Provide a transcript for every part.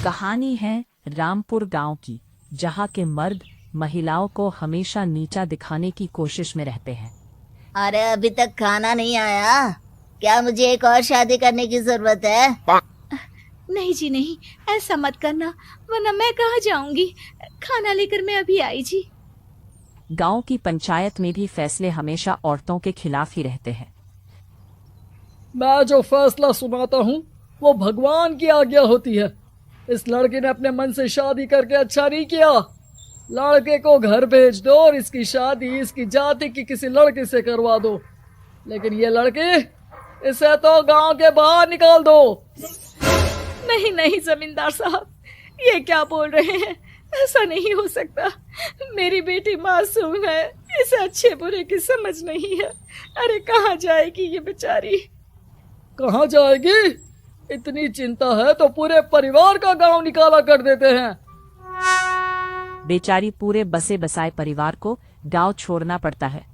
कहानी है रामपुर गांव की, जहां के मर्द महिलाओं को हमेशा नीचा दिखाने की कोशिश में रहते हैं। अरे अभी तक खाना नहीं आया क्या? मुझे एक और शादी करने की जरूरत है। नहीं जी नहीं, ऐसा मत करना वरना मैं कहाँ जाऊंगी। खाना लेकर मैं अभी आई जी। गांव की पंचायत में भी फैसले हमेशा औरतों के खिलाफ ही रहते हैं। मैं जो फैसला सुनाता हूँ वो भगवान की आज्ञा होती है। इस लड़के ने अपने मन से शादी करके अच्छा नहीं किया। लड़के को घर भेज दो और इसकी शादी इसकी जाति की किसी लड़के से करवा दो, लेकिन ये लड़की इसे तो गांव के बाहर निकाल दो। नहीं नहीं जमींदार साहब, ये क्या बोल रहे हैं? ऐसा नहीं हो सकता। मेरी बेटी मासूम है, इसे अच्छे बुरे की समझ नहीं है। अरे कहाँ जाएगी ये बेचारी? कहाँ जाएगी? इतनी चिंता है तो पूरे परिवार का गांव निकाला कर देते हैं। बेचारी पूरे बसे बसाए परिवार को गांव छोड़ना पड़ता है।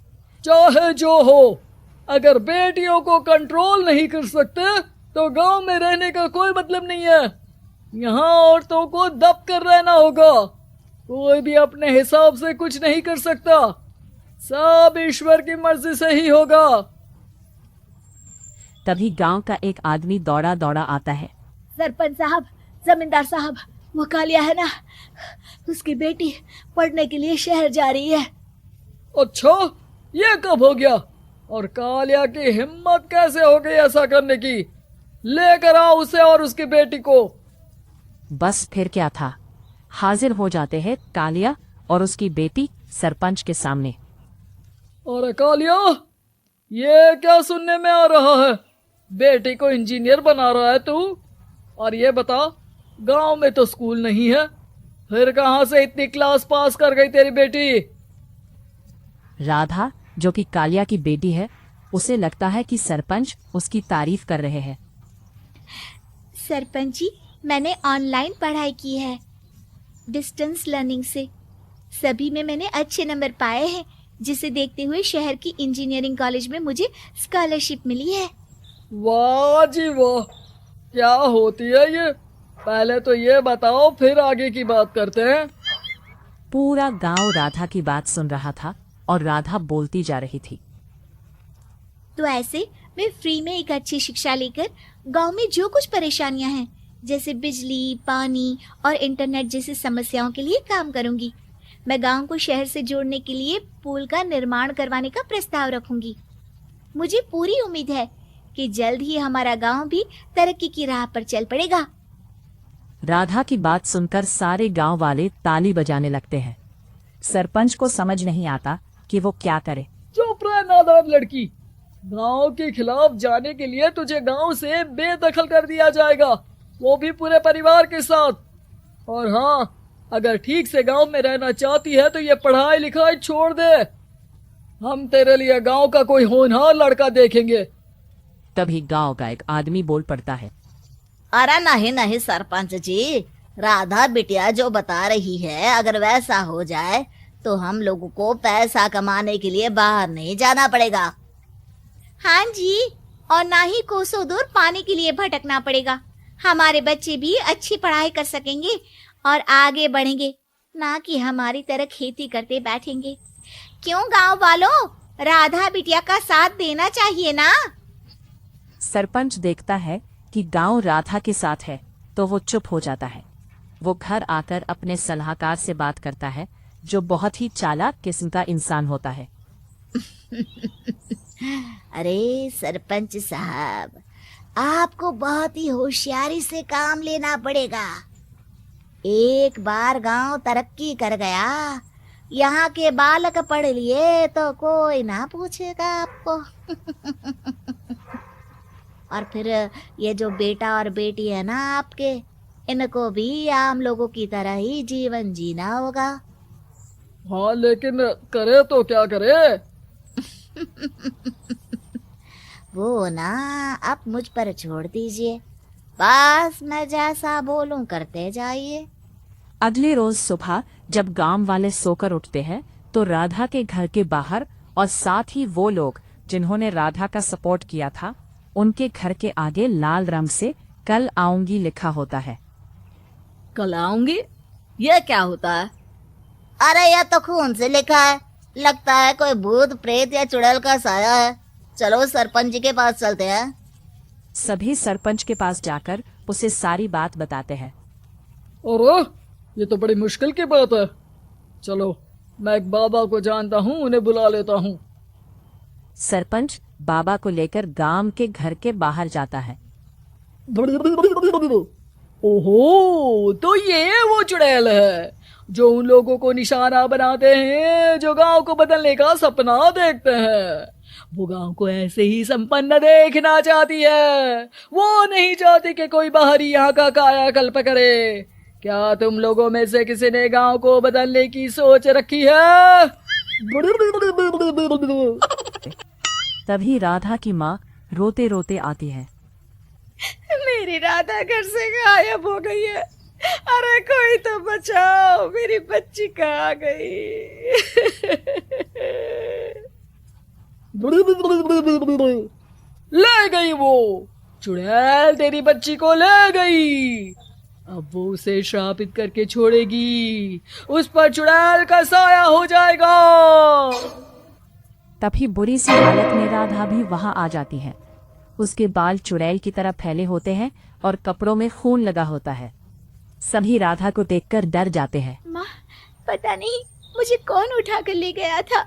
चाहे जो हो, अगर बेटियों को कंट्रोल नहीं कर सकते तो गांव में रहने का कोई मतलब नहीं है। यहाँ औरतों को दब कर रहना होगा। कोई भी अपने हिसाब से कुछ नहीं कर सकता, सब ईश्वर की मर्जी से ही होगा। तभी गांव का एक आदमी दौड़ा दौड़ा आता है। सरपंच साहब, जमींदार साहब, वो कालिया है ना, उसकी बेटी पढ़ने के लिए शहर जा रही है। अच्छा, ये कब हो गया? और कालिया की हिम्मत कैसे हो गई ऐसा करने की? लेकर आओ उसे और उसकी बेटी को। बस फिर क्या था, हाजिर हो जाते हैं कालिया और उसकी बेटी सरपंच के सामने। अरे कालिया, ये क्या सुनने में आ रहा है? बेटी को इंजीनियर बना रहा है तू? और ये बता, गांव में तो स्कूल नहीं है, फिर कहां से इतनी क्लास पास कर गई तेरी बेटी? राधा, जो कि कालिया की बेटी है, उसे लगता है कि सरपंच उसकी तारीफ कर रहे हैं। सरपंच जी, मैंने ऑनलाइन पढ़ाई की है, डिस्टेंस लर्निंग से। सभी में मैंने अच्छे नंबर पाए हैं, जिसे देखते हुए शहर की इंजीनियरिंग कॉलेज में मुझे स्कॉलरशिप मिली है। वाह जी वाह, क्या होती है ये? पहले तो ये बताओ, फिर आगे की बात करते हैं। पूरा गांव राधा की बात सुन रहा था और राधा बोलती जा रही थी। तो ऐसे मैं फ्री में एक अच्छी शिक्षा लेकर गांव में जो कुछ परेशानियां हैं, जैसे बिजली, पानी और इंटरनेट जैसी समस्याओं के लिए काम करूंगी। मैं गांव को शहर से जोड़ने के लिए पुल का निर्माण करवाने का प्रस्ताव रखूंगी। मुझे पूरी उम्मीद है कि जल्द ही हमारा गांव भी तरक्की की राह पर चल पड़ेगा। राधा की बात सुनकर सारे गांव वाले ताली बजाने लगते हैं। सरपंच को समझ नहीं आता कि वो क्या करे। चुप रह नादान लड़की, गांव के खिलाफ जाने के लिए तुझे गांव से बेदखल कर दिया जाएगा, वो भी पूरे परिवार के साथ। और हाँ, अगर ठीक से गांव में रहना चाहती है तो ये पढ़ाई लिखाई छोड़ दे। हम तेरे लिए गांव का कोई होनहार लड़का देखेंगे। तभी गांव का एक आदमी बोल पड़ता है। अरे नहीं नहीं सरपंच जी, राधा बिटिया जो बता रही है, अगर वैसा हो जाए तो हम लोगों को पैसा कमाने के लिए बाहर नहीं जाना पड़ेगा। हाँ जी, और ना ही कोसों दूर पानी के लिए भटकना पड़ेगा। हमारे बच्चे भी अच्छी पढ़ाई कर सकेंगे और आगे बढ़ेंगे, ना कि हमारी तरह खेती करते बैठेंगे। क्यों गांव वालों, राधा बिटिया का साथ देना चाहिए ना। सरपंच देखता है कि गांव राधा के साथ है तो वो चुप हो जाता है। वो घर आकर अपने सलाहकार से बात करता है, जो बहुत ही चालाक किस्म का इंसान होता है। अरे सरपंच साहब, आपको बहुत ही होशियारी से काम लेना पड़ेगा। एक बार गांव तरक्की कर गया, यहाँ के बालक पढ़ लिए तो कोई ना पूछेगा आपको। और फिर ये जो बेटा और बेटी है ना आपके, इनको भी आम लोगों की तरह ही जीवन जीना होगा। हाँ, लेकिन करे तो क्या करे? वो ना आप मुझ पर छोड़ दीजिए, बस मैं जैसा बोलूं करते जाइए। अगले रोज सुबह जब गांव वाले सोकर उठते हैं तो राधा के घर के बाहर और साथ ही वो लोग जिन्होंने राधा का सपोर्ट किया था, उनके घर के आगे लाल रंग से कल आऊंगी लिखा होता है। कल आऊंगी। यह क्या होता है? अरे यह तो खून से लिखा है, लगता है कोई भूत प्रेत या चुड़ैल का साया है। चलो सरपंच जी के पास चलते हैं। सभी सरपंच के पास जाकर उसे सारी बात बताते हैं। और ये तो बड़ी मुश्किल की बात है। चलो मैं एक बाबा को जानता हूँ, उन्हें बुला लेता हूँ। सरपंच बाबा को लेकर गांव के घर के बाहर जाता है। ओहो, तो ये वो चुड़ैल है जो उन लोगों को निशाना बनाते हैं जो गांव को बदलने का सपना देखते हैं। वो गांव को ऐसे ही संपन्न देखना चाहती है। वो नहीं चाहती कि कोई बाहरी यहाँ का कायाकल्प करे। क्या तुम लोगों में से किसी ने गांव को बदलने की सोच रखी है? तभी राधा की माँ रोते रोते आती है। मेरी राधा घर से गायब हो गई है। अरे कोई तो बचाओ, मेरी बच्ची कहाँ गई? ले गई वो चुड़ैल, तेरी बच्ची को ले गई। अब वो उसे श्रापित करके छोड़ेगी। उस पर चुड़ैल का साया हो जाएगा। तभी बुरी सी हालत में राधा भी वहां आ जाती है। उसके बाल चुड़ैल की तरह फैले होते हैं और कपड़ों में खून लगा होता है। सभी राधा को देखकर डर जाते हैं। माँ, पता नहीं मुझे कौन उठा कर ले गया था।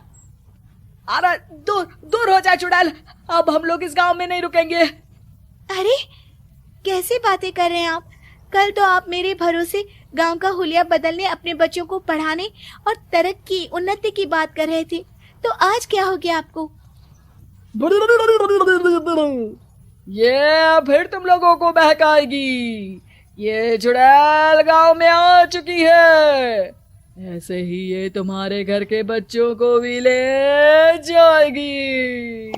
अरे दूर दूर हो जा चुड़ैल, अब हम लोग इस गांव में नहीं रुकेंगे। अरे कैसी बातें कर रहे हैं आप? कल तो आप मेरे भरोसे गांव का हुलिया बदलने, अपने बच्चों को पढ़ाने और तरक्की उन्नति की बात कर रहे थे, तो आज क्या हो गया आपको? ये फिर तुम लोगों को बहकाएगी। ये चुड़ैल गांव में आ चुकी है। ऐसे ही ये तुम्हारे घर के बच्चों को भी ले जाएगी।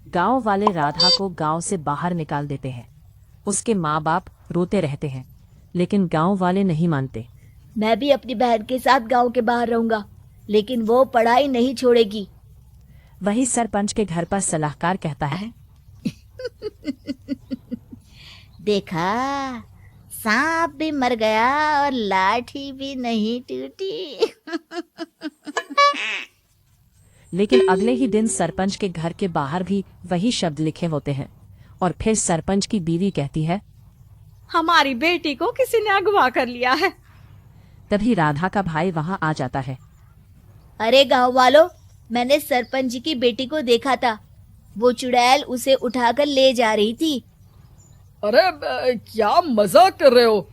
गांव वाले राधा को गांव से बाहर निकाल देते हैं। उसके माँ बाप रोते रहते हैं, लेकिन गांव वाले नहीं मानते। मैं भी अपनी बहन के साथ गांव के बाहर रहूंगा, लेकिन वो पढ़ाई नहीं छोड़ेगी। वही सरपंच के घर पर सलाहकार कहता है। देखा, सांप भी मर गया और लाठी भी नहीं टूटी। लेकिन अगले ही दिन सरपंच के घर के बाहर भी वही शब्द लिखे होते हैं। और फिर सरपंच की बीवी कहती है, हमारी बेटी को किसी ने अगवा कर लिया है। तभी राधा का भाई वहां आ जाता है। अरे गांव वालों, मैंने सरपंच जी की बेटी को देखा था। वो चुड़ैल उसे उठाकर ले जा रही थी। अरे क्या मजाक कर रहे हो?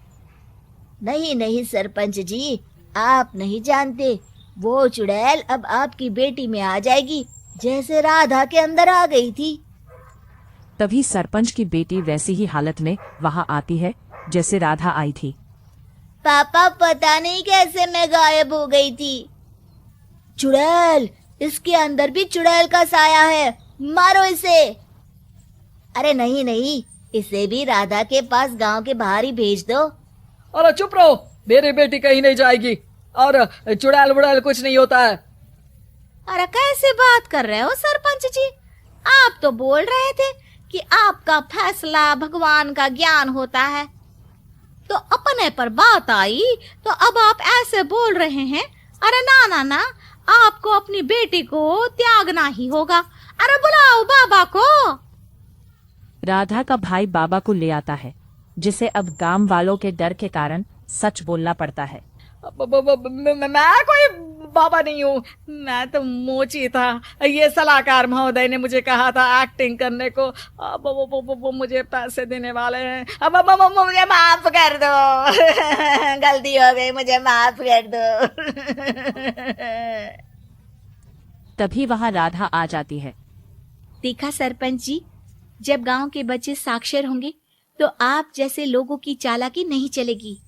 नहीं नहीं सरपंच जी, आप नहीं जानते। वो चुड़ैल अब आपकी बेटी में आ जाएगी, जैसे राधा के अंदर आ गई थी। तभी सरपंच की बेटी वैसी ही हालत में वहां आती है जैसे राधा आई थी। पापा, पता नहीं कैसे मैं गायब हो गई थी। चुड़ैल, इसके अंदर भी चुड़ैल का साया है, मारो इसे। अरे नहीं नहीं, इसे भी राधा के पास गांव के बाहर ही भेज दो। अरे चुप रहो, मेरी बेटी कहीं नहीं जाएगी और चुड़ैल बुड़ैल कुछ नहीं होता है। अरे कैसे बात कर रहे हो सरपंच जी? आप तो बोल रहे थे कि आपका फैसला भगवान का ज्ञान होता है, तो अपने पर बात आई तो अब आप ऐसे बोल रहे हैं। अरे ना ना ना, आपको अपनी बेटी को त्यागना ही होगा। अरे बुलाओ बाबा को। राधा का भाई बाबा को ले आता है, जिसे अब गांव वालों के डर के कारण सच बोलना पड़ता है। मैं कोई बाबा नहीं हूँ, मैं तो मोची था। ये सलाहकार महोदय ने मुझे कहा था एक्टिंग करने को। अब वो मुझे पैसे देने वाले हैं। अब मुझे माफ कर दो। गलती हो गई, मुझे माफ कर दो। तभी वहां राधा आ जाती है। देखा सरपंच जी, जब गांव के बच्चे साक्षर होंगे तो आप जैसे लोगों की चालाकी नहीं चलेगी।